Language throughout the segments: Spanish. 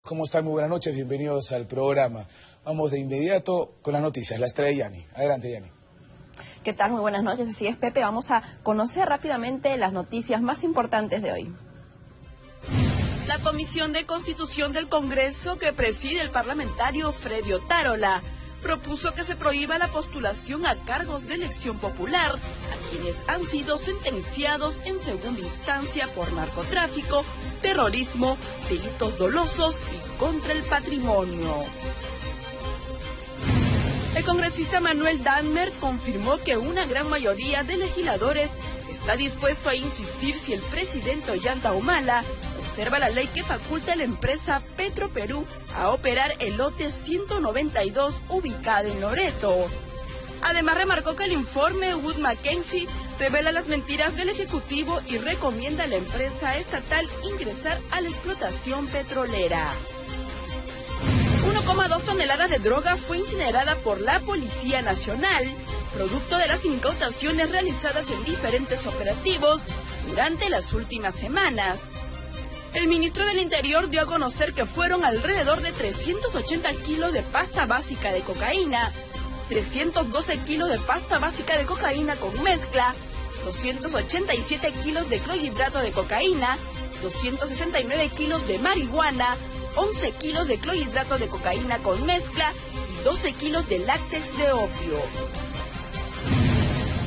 ¿Cómo están? Muy buenas noches, bienvenidos al programa. Vamos de inmediato con las noticias, las trae Yani. Adelante, Yani. ¿Qué tal? Muy buenas noches, así es, Pepe. Vamos a conocer rápidamente las noticias más importantes de hoy. La Comisión de Constitución del Congreso, que preside el parlamentario Freddy Otárola, propuso que se prohíba la postulación a cargos de elección popular a quienes han sido sentenciados en segunda instancia por narcotráfico, terrorismo, delitos dolosos y contra el patrimonio. El congresista Manuel Danmer confirmó que una gran mayoría de legisladores está dispuesto a insistir si el presidente Ollanta Humala observa la ley que faculta a la empresa Petroperú a operar el lote 192 ubicado en Loreto. Además, remarcó que el informe Wood Mackenzie revela las mentiras del Ejecutivo y recomienda a la empresa estatal ingresar a la explotación petrolera. 1,2 toneladas de droga fue incinerada por la Policía Nacional, producto de las incautaciones realizadas en diferentes operativos durante las últimas semanas. El ministro del Interior dio a conocer que fueron alrededor de 380 kilos de pasta básica de cocaína, 312 kilos de pasta básica de cocaína con mezcla, 287 kilos de clorhidrato de cocaína, 269 kilos de marihuana, 11 kilos de clorhidrato de cocaína con mezcla y 12 kilos de látex de opio.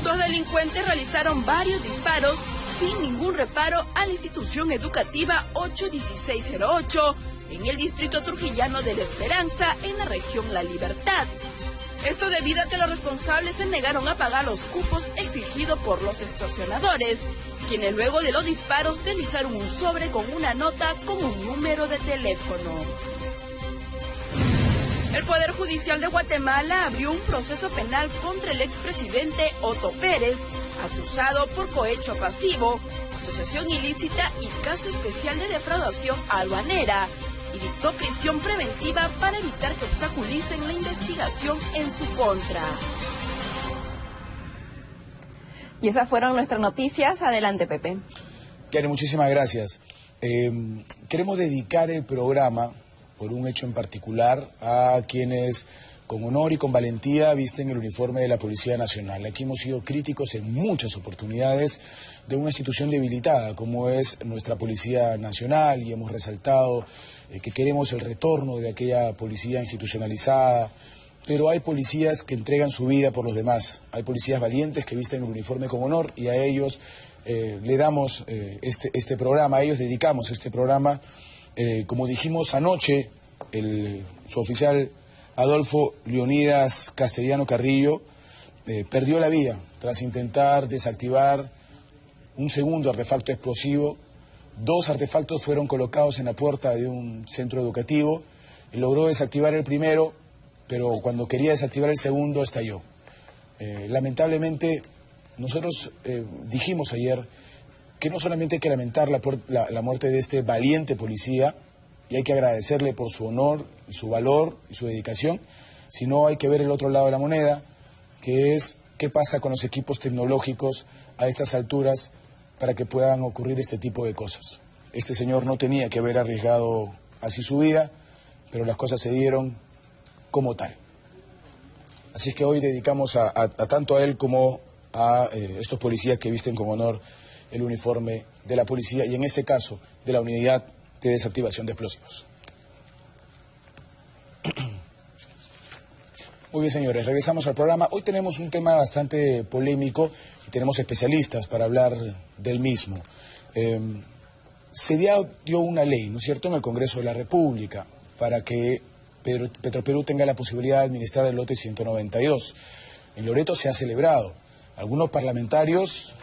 Dos delincuentes realizaron varios disparos sin ningún reparo a la institución educativa 81608 en el distrito trujillano de La Esperanza, en la región La Libertad. Esto debido a que los responsables se negaron a pagar los cupos exigidos por los extorsionadores, quienes luego de los disparos deslizaron un sobre con una nota con un número de teléfono. El Poder Judicial de Guatemala abrió un proceso penal contra el expresidente Otto Pérez, acusado por cohecho pasivo, asociación ilícita y caso especial de defraudación aduanera, y dictó prisión preventiva para evitar que obstaculicen la investigación en su contra. Y esas fueron nuestras noticias. Adelante, Pepe. Yani, muchísimas gracias. Queremos dedicar el programa, por un hecho en particular, a quienes con honor y con valentía visten el uniforme de la Policía Nacional. Aquí hemos sido críticos en muchas oportunidades de una institución debilitada como es nuestra Policía Nacional, y hemos resaltado que queremos el retorno de aquella policía institucionalizada, pero hay policías que entregan su vida por los demás, hay policías valientes que visten el uniforme con honor, y a ellos le damos este programa, a ellos dedicamos este programa. Como dijimos anoche, su oficial Adolfo Leonidas Castellano Carrillo perdió la vida tras intentar desactivar un segundo artefacto explosivo. 2 artefactos fueron colocados en la puerta de un centro educativo. Logró desactivar el primero, pero cuando quería desactivar el segundo estalló. Lamentablemente, nosotros dijimos ayer que no solamente hay que lamentar la muerte de este valiente policía, y hay que agradecerle por su honor y su valor y su dedicación, sino hay que ver el otro lado de la moneda, que es qué pasa con los equipos tecnológicos a estas alturas para que puedan ocurrir este tipo de cosas. Este señor no tenía que haber arriesgado así su vida, pero las cosas se dieron como tal. Así es que hoy dedicamos tanto a él como a estos policías que visten con honor el uniforme de la policía, y en este caso de la unidad de desactivación de explosivos. Muy bien, señores, regresamos al programa. Hoy tenemos un tema bastante polémico y tenemos especialistas para hablar del mismo. Se dio una ley, ¿no es cierto?, en el Congreso de la República para que Petroperú tenga la posibilidad de administrar el lote 192. En Loreto se ha celebrado. Algunos parlamentarios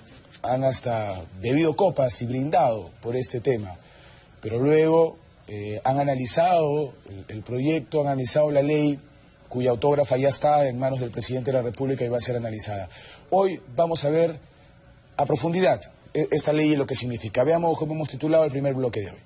han hasta bebido copas y brindado por este tema, pero luego han analizado el proyecto, han analizado la ley, cuya autógrafa ya está en manos del presidente de la República y va a ser analizada. Hoy vamos a ver a profundidad esta ley y lo que significa. Veamos cómo hemos titulado el primer bloque de hoy.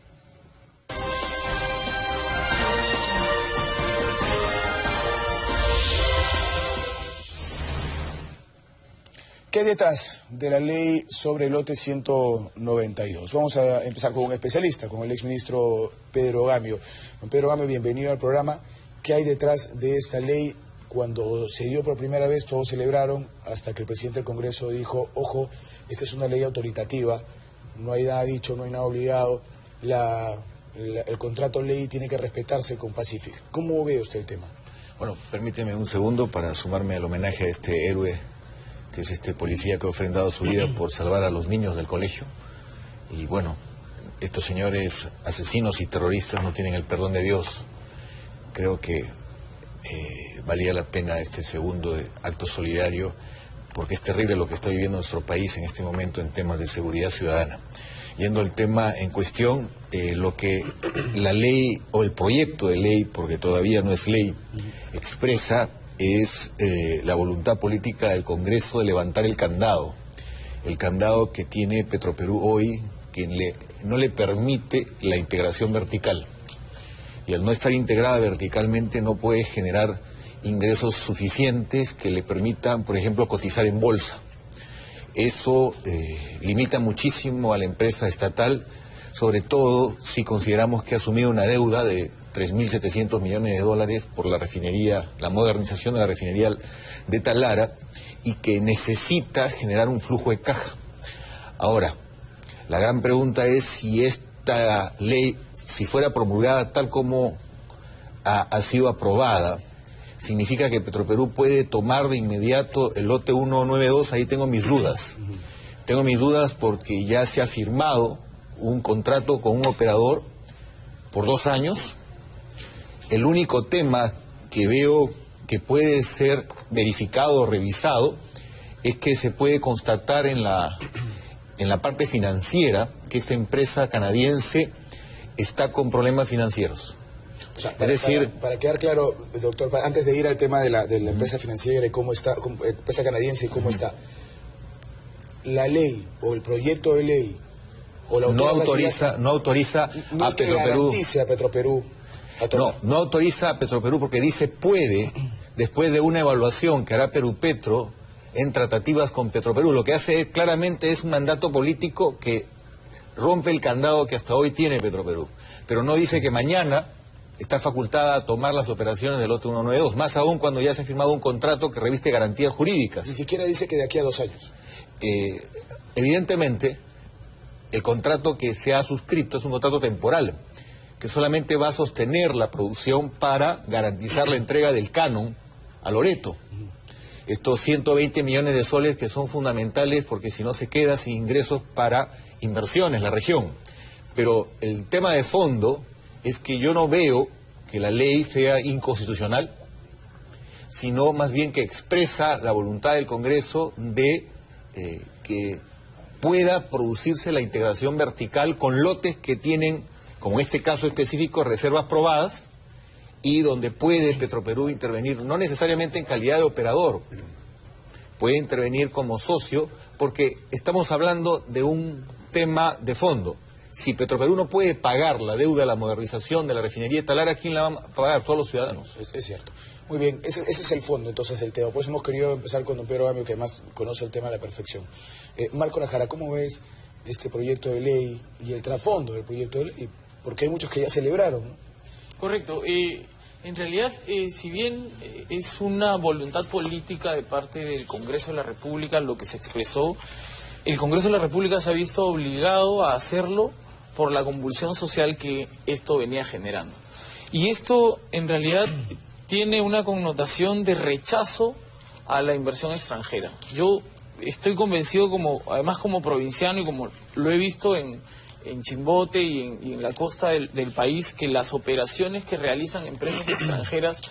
¿Qué hay detrás de la ley sobre el lote 192? Vamos a empezar con un especialista, con el exministro Pedro Gamio. Don Pedro Gamio, bienvenido al programa. ¿Qué hay detrás de esta ley? Cuando se dio por primera vez, todos celebraron, hasta que el presidente del Congreso dijo, ojo, esta es una ley autoritativa, no hay nada dicho, no hay nada obligado, el contrato ley tiene que respetarse con Pacific. ¿Cómo ve usted el tema? Bueno, permíteme un segundo para sumarme al homenaje a este héroe, que es este policía que ha ofrendado su vida por salvar a los niños del colegio. Y bueno, estos señores asesinos y terroristas no tienen el perdón de Dios. Creo que valía la pena este segundo acto solidario, porque es terrible lo que está viviendo nuestro país en este momento en temas de seguridad ciudadana. Yendo al tema en cuestión, lo que la ley o el proyecto de ley, porque todavía no es ley, expresa es la voluntad política del Congreso de levantar el candado que tiene Petroperú hoy, que no le permite la integración vertical. Y al no estar integrada verticalmente no puede generar ingresos suficientes que le permitan, por ejemplo, cotizar en bolsa. Eso limita muchísimo a la empresa estatal, sobre todo si consideramos que ha asumido una deuda de 3.700 millones de dólares por la refinería, la modernización de la refinería de Talara, y que necesita generar un flujo de caja. Ahora, la gran pregunta es si esta ley, si fuera promulgada tal como ha sido aprobada, significa que Petroperú puede tomar de inmediato el lote 192. Ahí tengo mis dudas. Tengo mis dudas porque ya se ha firmado un contrato con un operador por 2 años. El único tema que veo que puede ser verificado o revisado es que se puede constatar en la parte financiera que esta empresa canadiense está con problemas financieros. O sea, para quedar claro, doctor, antes de ir al tema de la empresa financiera y cómo está, empresa canadiense y cómo está, la ley o el proyecto de ley o la no autoriza no a es que Petroperú. Garantice a Petroperú a tomar. No autoriza a Petroperú porque dice puede, después de una evaluación que hará Perupetro en tratativas con Petroperú. Lo que hace claramente es un mandato político que rompe el candado que hasta hoy tiene Petroperú, pero no dice que mañana está facultada a tomar las operaciones del lote 192, más aún cuando ya se ha firmado un contrato que reviste garantías jurídicas. Ni siquiera dice que de aquí a 2 años. Evidentemente, el contrato que se ha suscrito es un contrato temporal, que solamente va a sostener la producción para garantizar la entrega del canon a Loreto. Estos 120 millones de soles que son fundamentales porque si no se queda sin ingresos para inversiones la región. Pero el tema de fondo es que yo no veo que la ley sea inconstitucional, sino más bien que expresa la voluntad del Congreso de que pueda producirse la integración vertical con lotes que tienen, como en este caso específico, reservas probadas, y donde puede Petroperú intervenir, no necesariamente en calidad de operador, puede intervenir como socio, porque estamos hablando de un tema de fondo. Si Petroperú no puede pagar la deuda de la modernización de la refinería de Talara, ¿quién la va a pagar? Todos los ciudadanos. Es cierto. Muy bien, ese es el fondo entonces del tema. Por eso hemos querido empezar con don Pedro Gamio, que además conoce el tema a la perfección. Marco Nájera, ¿cómo ves este proyecto de ley y el trasfondo del proyecto de ley? Porque hay muchos que ya celebraron, ¿no? Correcto. En realidad, si bien es una voluntad política de parte del Congreso de la República lo que se expresó, el Congreso de la República se ha visto obligado a hacerlo por la convulsión social que esto venía generando. Y esto, en realidad, tiene una connotación de rechazo a la inversión extranjera. Yo estoy convencido, además como provinciano y como lo he visto en Chimbote y en la costa del país, que las operaciones que realizan empresas extranjeras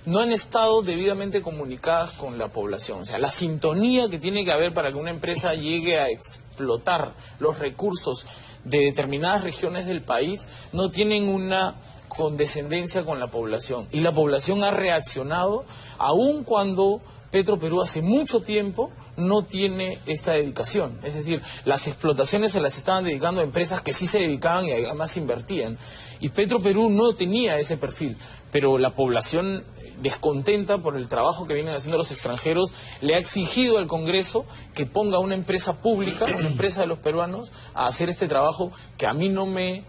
no han estado debidamente comunicadas con la población. O sea, la sintonía que tiene que haber para que una empresa llegue a explotar los recursos de determinadas regiones del país no tienen una condescendencia con la población. Y la población ha reaccionado, aun cuando Petroperú hace mucho tiempo no tiene esta dedicación. Es decir, las explotaciones se las estaban dedicando a empresas que sí se dedicaban y además invertían. Y Petroperú no tenía ese perfil, pero la población descontenta por el trabajo que vienen haciendo los extranjeros, le ha exigido al Congreso que ponga una empresa pública, una empresa de los peruanos, a hacer este trabajo que a mí no me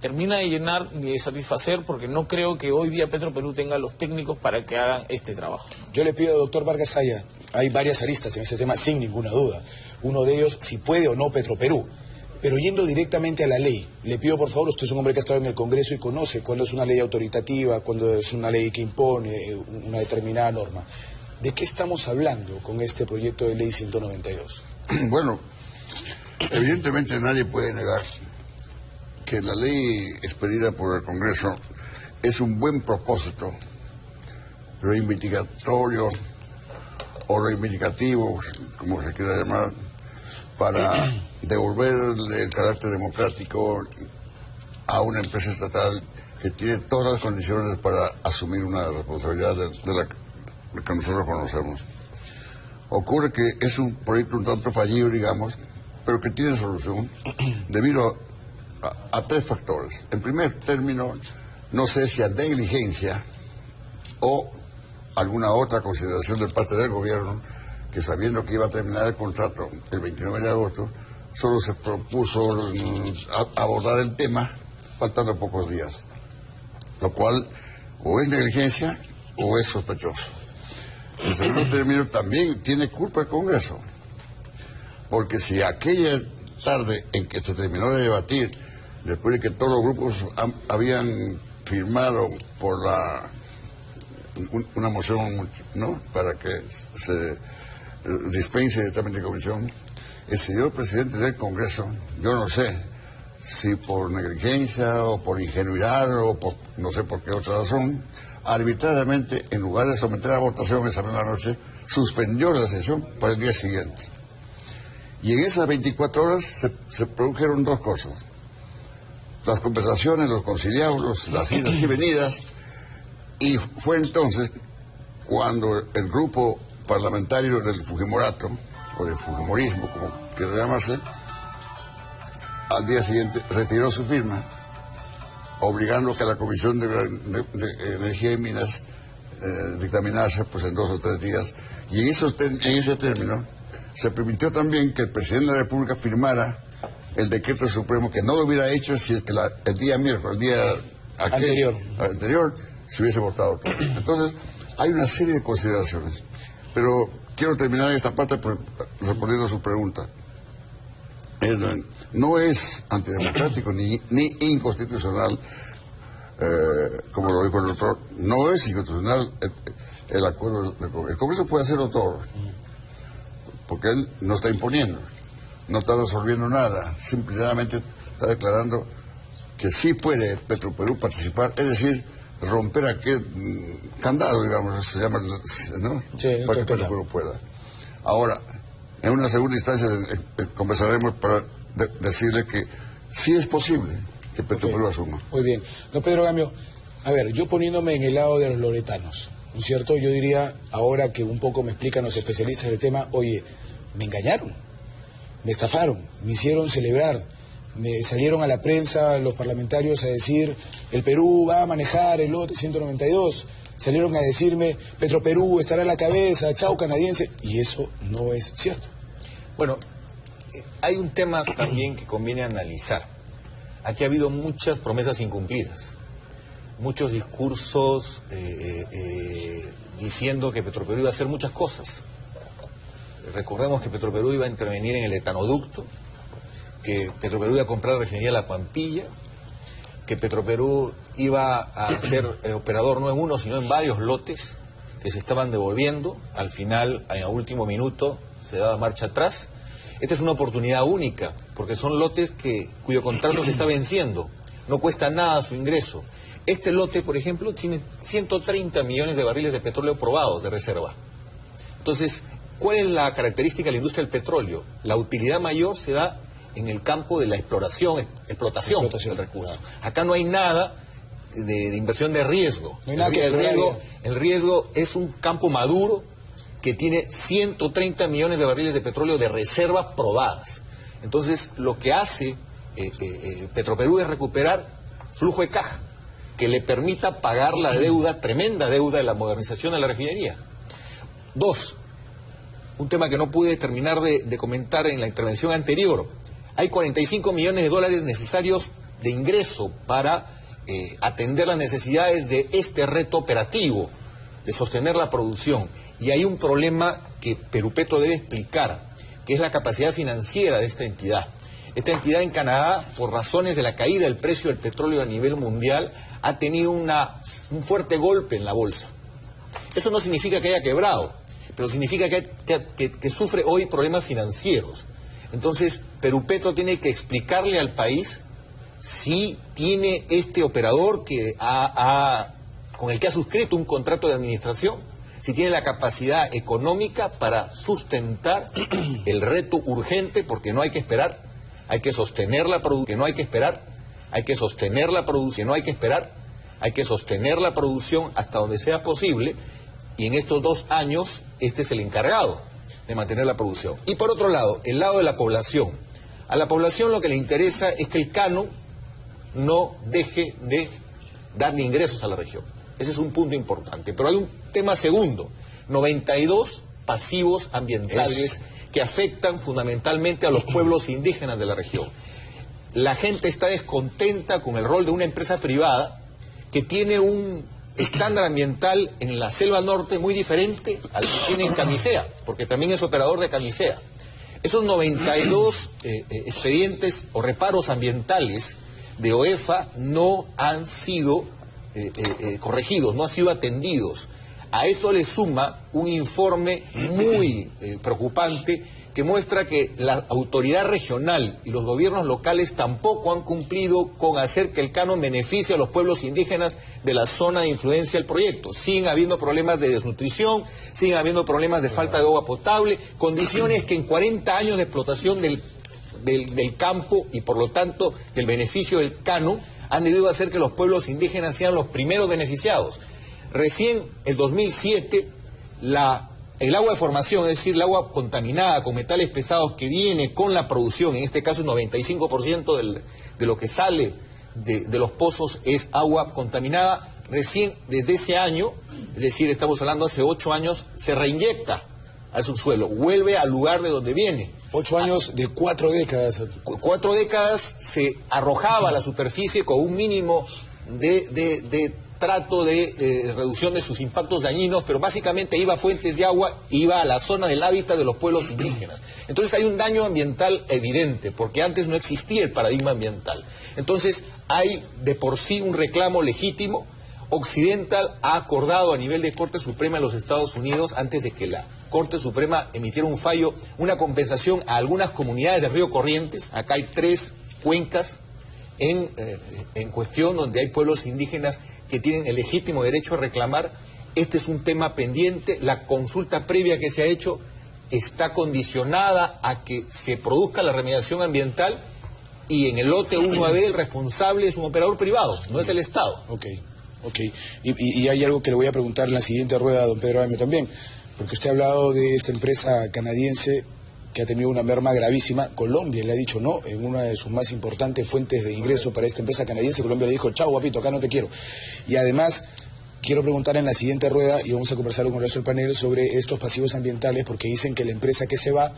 termina de llenar ni de satisfacer, porque no creo que hoy día Petroperú tenga los técnicos para que hagan este trabajo. Yo le pido, doctor Vargas Saya, hay varias aristas en este tema, sin ninguna duda. Uno de ellos, si puede o no Petroperú. Pero yendo directamente a la ley, le pido por favor, usted es un hombre que ha estado en el Congreso y conoce cuándo es una ley autoritativa, cuándo es una ley que impone una determinada norma. ¿De qué estamos hablando con este proyecto de ley 192? Bueno, evidentemente nadie puede negar que la ley expedida por el Congreso es un buen propósito reivindicatorio o reivindicativo, como se quiera llamar, para devolverle el carácter democrático a una empresa estatal que tiene todas las condiciones para asumir una responsabilidad de la que nosotros conocemos. Ocurre que es un proyecto un tanto fallido, digamos, pero que tiene solución debido a tres factores. En primer término, no sé si a negligencia o alguna otra consideración de parte del gobierno, que sabiendo que iba a terminar el contrato el 29 de agosto, solo se propuso abordar el tema faltando pocos días, lo cual o es negligencia o es sospechoso. En segundo término, también tiene culpa el Congreso, porque si aquella tarde en que se terminó de debatir, después de que todos los grupos habían firmado por una moción, ¿no?, para que se dispense de trámite de comisión, el señor presidente del Congreso, yo no sé si por negligencia o por ingenuidad o por no sé por qué otra razón, arbitrariamente, en lugar de someter a votación esa misma noche, suspendió la sesión para el día siguiente. Y en esas 24 horas se produjeron dos cosas: las conversaciones, los conciliabulos, las idas y venidas, y fue entonces cuando el grupo parlamentario del Fujimorato, o del Fujimorismo, como quiera llamarse, al día siguiente retiró su firma, obligando que la Comisión de Energía y Minas dictaminase pues en 2 o 3 días. Y en ese término se permitió también que el presidente de la República firmara el decreto supremo, que no lo hubiera hecho si es que el día miércoles, el día anterior, se hubiese votado todo. Entonces, hay una serie de consideraciones. Pero quiero terminar esta parte respondiendo a su pregunta. No es antidemocrático ni inconstitucional, como lo dijo el doctor, no es inconstitucional el acuerdo del Congreso. El Congreso puede hacerlo todo, porque él no está imponiendo, no está resolviendo nada, simplemente está declarando que sí puede Petroperú participar, es decir, romper aquel candado, digamos, se llama, ¿no? Sí, para que Petroperú pueda. Ahora, en una segunda instancia conversaremos para decirle que sí es posible que Petroperú asuma. Muy bien. Don Pedro Gamio, a ver, yo poniéndome en el lado de los loretanos, ¿no es cierto? Yo diría, ahora que un poco me explican los especialistas del tema, oye, me engañaron, me estafaron, me hicieron celebrar, me salieron a la prensa los parlamentarios a decir, el Perú va a manejar el lote 192, salieron a decirme, Petroperú estará a la cabeza, chao canadiense, y eso no es cierto. Bueno, hay un tema también que conviene analizar. Aquí ha habido muchas promesas incumplidas, muchos discursos diciendo que Petroperú iba a hacer muchas cosas. Recordemos que Petroperú iba a intervenir en el etanoducto, que Petroperú iba a comprar refinería La Pampilla, que Petroperú iba a ser operador no en uno, sino en varios lotes que se estaban devolviendo. Al final, a último minuto, se daba marcha atrás. Esta es una oportunidad única, porque son lotes cuyo contrato se está venciendo. No cuesta nada su ingreso. Este lote, por ejemplo, tiene 130 millones de barriles de petróleo probados de reserva. Entonces, ¿cuál es la característica de la industria del petróleo? La utilidad mayor se da en el campo de la explotación del recurso. Acá no hay nada de inversión de riesgo. No hay nada que el riesgo es un campo maduro que tiene 130 millones de barriles de petróleo de reservas probadas. Entonces, lo que hace Petroperú es recuperar flujo de caja que le permita pagar la deuda, tremenda deuda de la modernización de la refinería. 2, un tema que no pude terminar de comentar en la intervención anterior. Hay 45 millones de dólares necesarios de ingreso para atender las necesidades de este reto operativo, de sostener la producción. Y hay un problema que Perupetro debe explicar, que es la capacidad financiera de esta entidad. Esta entidad en Canadá, por razones de la caída del precio del petróleo a nivel mundial, ha tenido un fuerte golpe en la bolsa. Eso no significa que haya quebrado, pero significa que sufre hoy problemas financieros. Entonces, Perupetro tiene que explicarle al país si tiene este operador con el que ha suscrito un contrato de administración, si tiene la capacidad económica para sustentar el reto urgente, porque no hay que esperar, hay que sostener la producción, no hay que esperar, hay que sostener la producción, no hay que esperar, hay que sostener la producción hasta donde sea posible, y en estos 2 años este es el encargado de mantener la producción. Y por otro lado, el lado de la población. A la población lo que le interesa es que el canon no deje de darle ingresos a la región. Ese es un punto importante. Pero hay un tema segundo, 92 pasivos ambientales que afectan fundamentalmente a los pueblos indígenas de la región. La gente está descontenta con el rol de una empresa privada que tiene un estándar ambiental en la selva norte muy diferente al que tiene en Camisea, porque también es operador de Camisea. Esos 92 expedientes o reparos ambientales de OEFA no han sido corregidos, no han sido atendidos. A eso le suma un informe muy preocupante que muestra que la autoridad regional y los gobiernos locales tampoco han cumplido con hacer que el canon beneficie a los pueblos indígenas de la zona de influencia del proyecto. Siguen habiendo problemas de desnutrición, siguen habiendo problemas de falta de agua potable, condiciones que en 40 años de explotación del campo y por lo tanto del beneficio del canon han debido hacer que los pueblos indígenas sean los primeros beneficiados. Recién, el 2007, el agua de formación, es decir, el agua contaminada con metales pesados que viene con la producción, en este caso el 95% de lo que sale de los pozos es agua contaminada, recién desde ese año, es decir, estamos hablando hace 8 años, se reinyecta al subsuelo, vuelve al lugar de donde viene. 8 años de 4 décadas. 4 décadas se arrojaba a la superficie con un mínimo de trato de reducción de sus impactos dañinos, pero básicamente iba a fuentes de agua, iba a la zona del hábitat de los pueblos indígenas. Entonces hay un daño ambiental evidente, porque antes no existía el paradigma ambiental. Entonces hay de por sí un reclamo legítimo. Occidental ha acordado a nivel de Corte Suprema de los Estados Unidos, antes de que la Corte Suprema emitiera un fallo, una compensación a algunas comunidades del río Corrientes. Acá hay 3 cuencas en cuestión donde hay pueblos indígenas que tienen el legítimo derecho a reclamar. Este es un tema pendiente. La consulta previa que se ha hecho está condicionada a que se produzca la remediación ambiental, y en el lote 1AB el responsable es un operador privado, no es el Estado. Ok. Y hay algo que le voy a preguntar en la siguiente rueda a don Pedro Aime también, porque usted ha hablado de esta empresa canadiense que ha tenido una merma gravísima. Colombia le ha dicho no, en una de sus más importantes fuentes de ingreso para esta empresa canadiense. Colombia le dijo, chao guapito, acá no te quiero. Y además, quiero preguntar en la siguiente rueda, y vamos a conversar con el resto del panel, sobre estos pasivos ambientales, porque dicen que la empresa que se va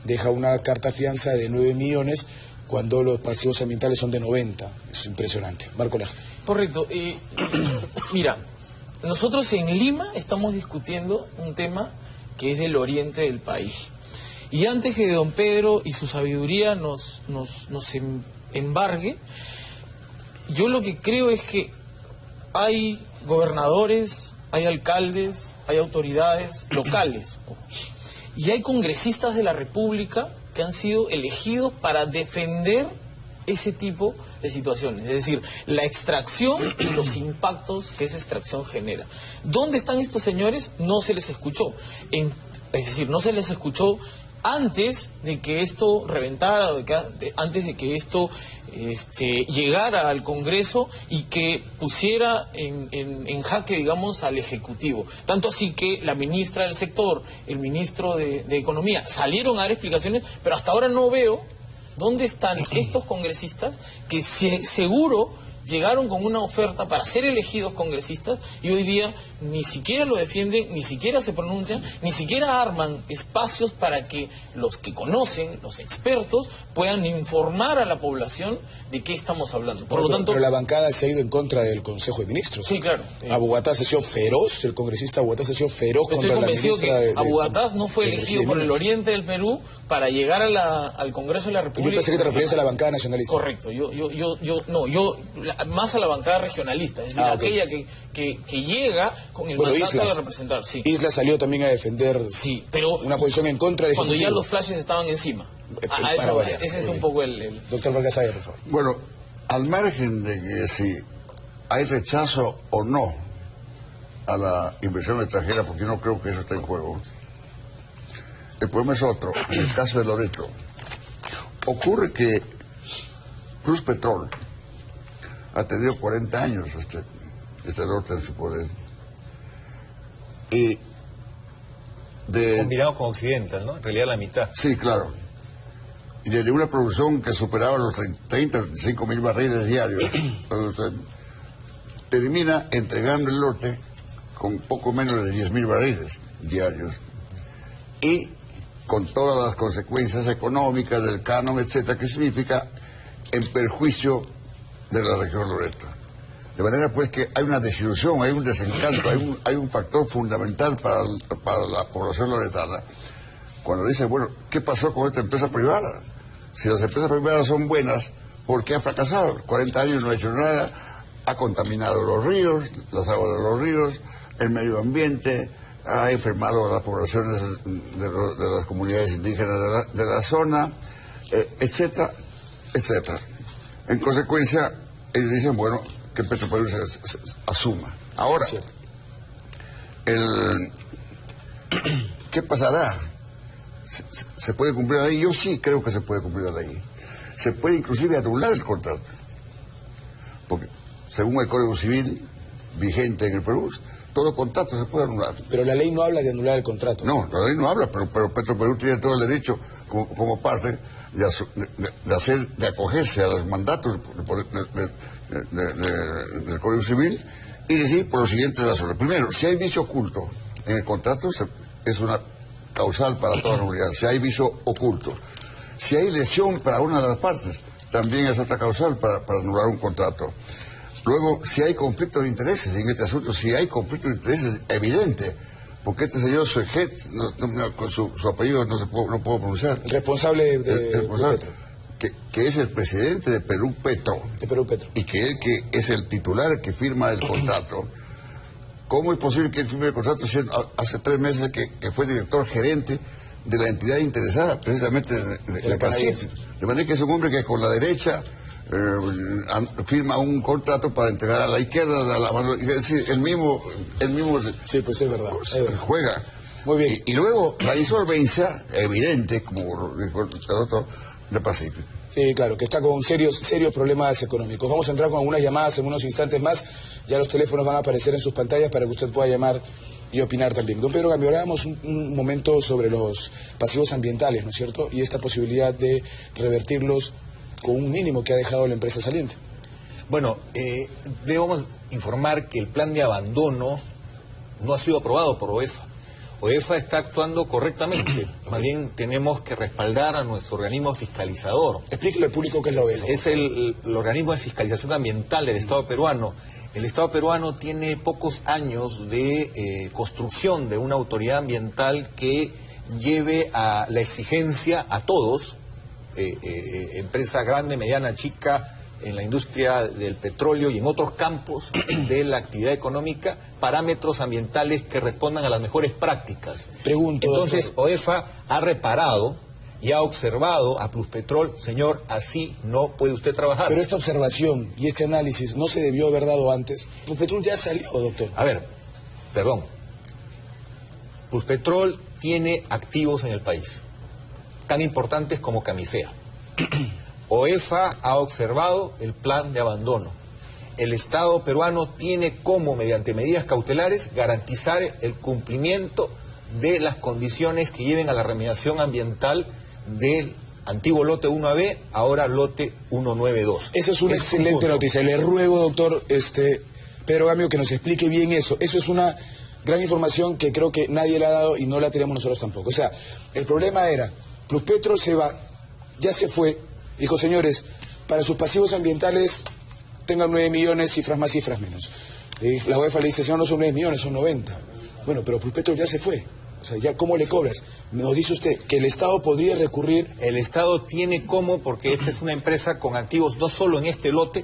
deja una carta fianza de 9 millones, cuando los pasivos ambientales son de 90. Es impresionante. Marco Laja. Correcto. Mira, nosotros en Lima estamos discutiendo un tema que es del oriente del país. Y antes que don Pedro y su sabiduría nos embargue, yo lo que creo es que hay gobernadores, hay alcaldes, hay autoridades locales, y hay congresistas de la República que han sido elegidos para defender ese tipo de situaciones, es decir, la extracción y los impactos que esa extracción genera. ¿Dónde están estos señores? No se les escuchó. Es decir, no se les escuchó antes de que esto reventara, antes de que esto llegara al Congreso y que pusiera en jaque, digamos, al Ejecutivo. Tanto así que la ministra del sector, el ministro de Economía, salieron a dar explicaciones, pero hasta ahora no veo dónde están estos congresistas que seguro llegaron con una oferta para ser elegidos congresistas y hoy día ni siquiera lo defienden, ni siquiera se pronuncian, ni siquiera arman espacios para que los que conocen, los expertos, puedan informar a la población de qué estamos hablando. Por lo tanto, pero la bancada se ha ido en contra del Consejo de Ministros. Sí, claro. Abu-Gataz ha sido feroz, el congresista Abu-Gataz ha sido feroz contra la ministra. Estoy convencido que Abu-Gataz no fue elegido por el oriente del Perú para llegar al Congreso de la República. Yo pensé que te referías a la bancada nacionalista. Correcto. Más a la bancada regionalista, es decir, aquella que llega con el mandato de representar. Sí. Isla salió también a defender pero una posición en contra del cuando Ejecutivo. Ya los flashes estaban encima. Ese es un poco el... Doctor Vargas Saya, por favor. Bueno, al margen de que si hay rechazo o no a la inversión extranjera, porque no creo que eso esté en juego, el problema es otro. En el caso de Loreto, ocurre que Plus Petrol ha tenido 40 años este norte en su poder. Y combinado con Occidental, ¿no? En realidad la mitad. Sí, claro. Y desde una producción que superaba los 35 mil barriles diarios, termina entregando el lote con poco menos de 10 mil barriles diarios. Y con todas las consecuencias económicas del canon, etcétera, que significa en perjuicio de la región Loreto. De manera pues que hay una desilusión, hay un desencanto, hay un factor fundamental para la población loretana. Cuando dice, bueno, ¿qué pasó con esta empresa privada? Si las empresas privadas son buenas, ¿por qué ha fracasado? 40 años no ha hecho nada, ha contaminado los ríos, las aguas de los ríos, el medio ambiente, ha enfermado a las poblaciones de las comunidades indígenas de la zona, etcétera, etcétera. En consecuencia, ellos dicen, bueno, que Petroperú se asuma. Ahora, ¿qué pasará? ¿Se puede cumplir la ley? Yo sí creo que se puede cumplir la ley. Se puede inclusive anular el contrato. Porque, según el Código Civil vigente en el Perú, todo contrato se puede anular. Pero la ley no habla de anular el contrato. No, la ley no habla, pero Petroperú tiene todo el derecho, como parte, de acogerse a los mandatos del Código Civil y decir por los siguientes razones. Primero, si hay vicio oculto en el contrato, es una causal para toda nulidad. Si hay vicio oculto. Si hay lesión para una de las partes, también es otra causal para anular un contrato. Luego, si hay conflicto de intereses en este asunto, si hay conflicto de intereses evidente, porque este señor Suejet, con su apellido no puedo pronunciar. El responsable de Petro. Que es el presidente de Perú Petro. De Perú Petro. Y que él que es el titular que firma el contrato. ¿Cómo es posible que él firme el contrato siendo hace 3 meses que fue director gerente de la entidad interesada, precisamente de la Pacífico? De manera que es un hombre que con la derecha firma un contrato para entregar a la izquierda a la mano, es decir, el mismo sí, pues es verdad, juega. Muy bien. Y luego la insolvencia evidente, como dijo el otro, de Pacífico. Sí, claro, que está con serios problemas económicos. Vamos a entrar con algunas llamadas en unos instantes más. Ya los teléfonos van a aparecer en sus pantallas para que usted pueda llamar y opinar también. Don Pedro Gambio, hablábamos un momento sobre los pasivos ambientales, ¿no es cierto? Y esta posibilidad de revertirlos con un mínimo que ha dejado la empresa saliente. Bueno, debemos informar que el plan de abandono no ha sido aprobado por OEFA. OEFA está actuando correctamente. Más bien tenemos que respaldar a nuestro organismo fiscalizador. Explíquele al público qué es la OEFA. Es el organismo de fiscalización ambiental del Estado peruano. El Estado peruano tiene pocos años de construcción de una autoridad ambiental que lleve a la exigencia a todos, empresa grande, mediana, chica, en la industria del petróleo y en otros campos de la actividad económica, parámetros ambientales que respondan a las mejores prácticas. Pregunto, entonces, doctor. OEFA ha reparado y ha observado a Pluspetrol, señor, así no puede usted trabajar. Pero esta observación y este análisis no se debió haber dado antes. Pluspetrol ya salió, doctor. A ver, perdón. Pluspetrol tiene activos en el país. tan importantes como Camisea. OEFA ha observado el plan de abandono. El Estado peruano tiene como, mediante medidas cautelares, garantizar el cumplimiento de las condiciones que lleven a la remediación ambiental del antiguo lote 1AB, ahora lote 192. Esa es una excelente noticia. Le ruego, doctor Pedro Gamio, que nos explique bien eso. Eso es una gran información que creo que nadie le ha dado y no la tenemos nosotros tampoco. O sea, el problema era, Pluspetrol se va, ya se fue, dijo, señores, para sus pasivos ambientales tengan 9 millones, cifras más, cifras menos. La UEFA le dice, señor, no son 9 millones, son 90. Bueno, pero Pluspetrol ya se fue. O sea, ¿ya cómo le cobras? Nos dice usted que el Estado podría recurrir. El Estado tiene cómo, porque esta es una empresa con activos no solo en este lote,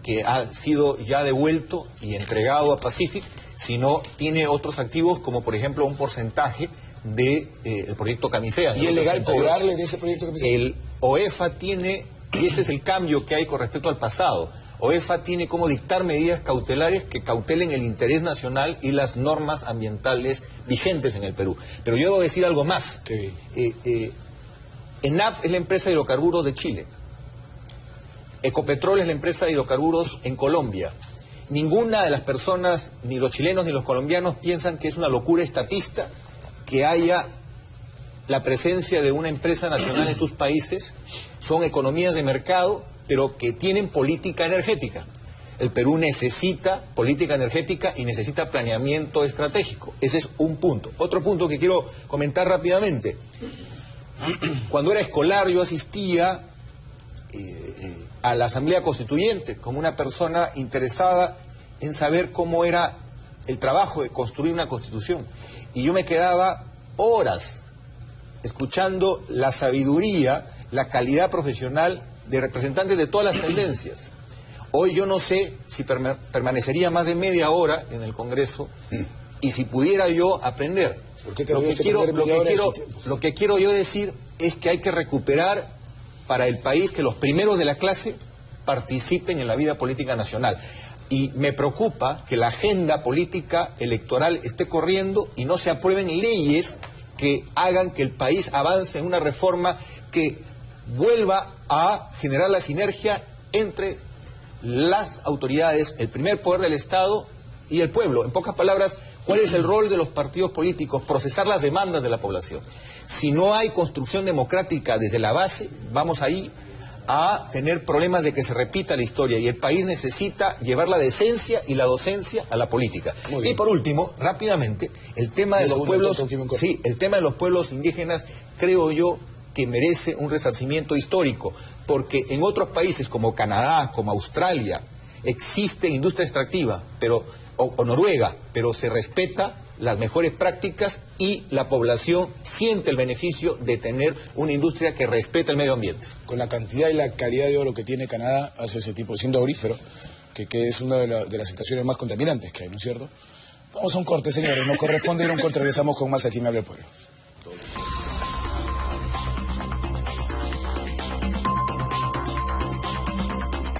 que ha sido ya devuelto y entregado a Pacific, sino tiene otros activos, como por ejemplo un porcentaje del proyecto Camisea. ¿Y es legal cobrarle de ese proyecto Camisea? El OEFA tiene, y este es el cambio que hay con respecto al pasado, OEFA tiene como dictar medidas cautelares que cautelen el interés nacional y las normas ambientales vigentes en el Perú. Pero yo debo decir algo más. ENAP es la empresa de hidrocarburos de Chile. Ecopetrol es la empresa de hidrocarburos en Colombia. Ninguna de las personas, ni los chilenos ni los colombianos, piensan que es una locura estatista que haya la presencia de una empresa nacional en sus países. Son economías de mercado, pero que tienen política energética. El Perú necesita política energética y necesita planeamiento estratégico. Ese es un punto. Otro punto que quiero comentar rápidamente. Cuando era escolar yo asistía a la Asamblea Constituyente como una persona interesada en saber cómo era el trabajo de construir una constitución. Y yo me quedaba horas escuchando la sabiduría, la calidad profesional de representantes de todas las tendencias. Hoy yo no sé si permanecería más de media hora en el Congreso y si pudiera yo aprender. Lo que quiero yo decir es que hay que recuperar para el país que los primeros de la clase participen en la vida política nacional. Y me preocupa que la agenda política electoral esté corriendo y no se aprueben leyes que hagan que el país avance en una reforma que vuelva a generar la sinergia entre las autoridades, el primer poder del Estado y el pueblo. En pocas palabras, ¿cuál es el rol de los partidos políticos? Procesar las demandas de la población. Si no hay construcción democrática desde la base, vamos ahí a tener problemas de que se repita la historia, y el país necesita llevar la decencia y la docencia a la política. Y por último, rápidamente, el tema de los pueblos, el tema de los pueblos indígenas, creo yo que merece un resarcimiento histórico, porque en otros países como Canadá, como Australia, existe industria extractiva, o Noruega, pero se respeta las mejores prácticas y la población siente el beneficio de tener una industria que respeta el medio ambiente. Con la cantidad y la calidad de oro que tiene Canadá, hace ese tipo, siendo aurífero, que es una de las estaciones más contaminantes que hay, ¿no es cierto? Vamos a un corte, señores, nos corresponde ir a un corte, regresamos con más Aquí me habla el pueblo.